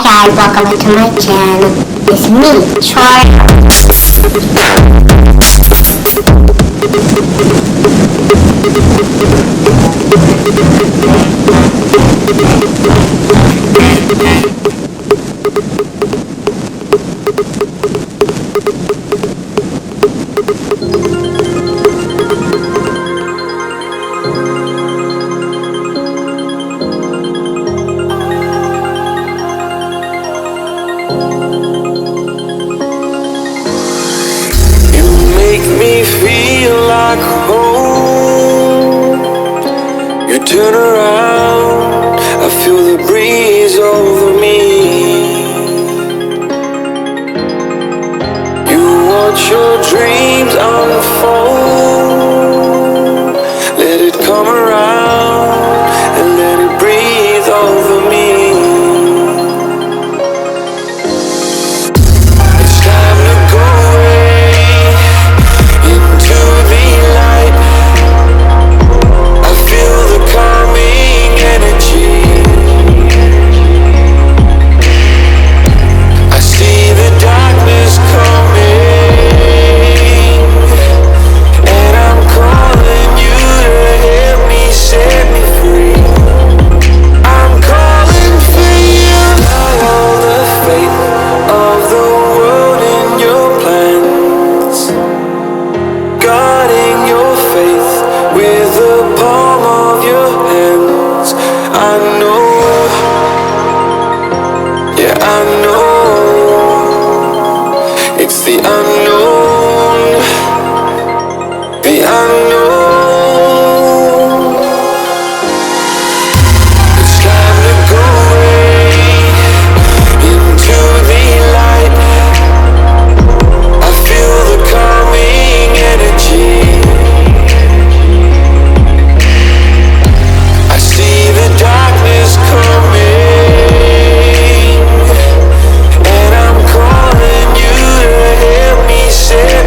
guys, welcome back to my channel. It's me, Troy. Me feel like home. You turn around, I feel the breeze over me. You watch your dreams unfold. Let it come around and let it breathe over me. It's time to go away into the light. I feel the calming energy. I see the darkness coming, and I'm calling you to help me set me free. I'm calling for you. Allow the fate of the world in your plans, guarding your faith with the palm of your hands. I know, yeah, I know. It's the unknown, the unknown. It's time to go away into the light. I feel the calming energy. I see the darkness coming, and I'm calling you to help me set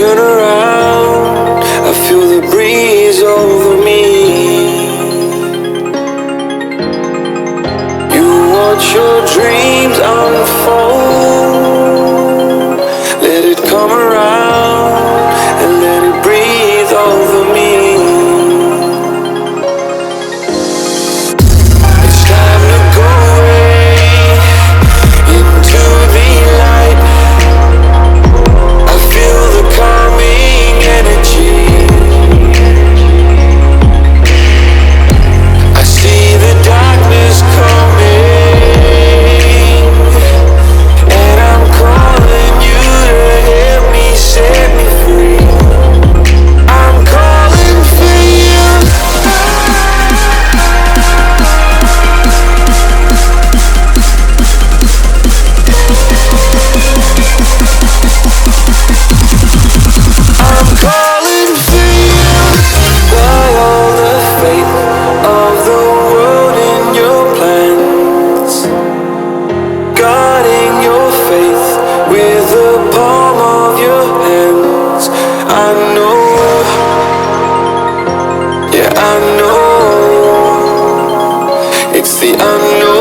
turn around, I feel the breeze over me. You watch your dreams unfold. Let it come around and let it breathe over me. It's time to go away into the light. I feel the calming energy. I see the darkness coming, and I'm calling you to help me set me free. I'm calling for you. I'm calling for you. By all the fate of the world in your plans, guarding your faith with the palm of your hands. I know, yeah, I know, it's the unknown.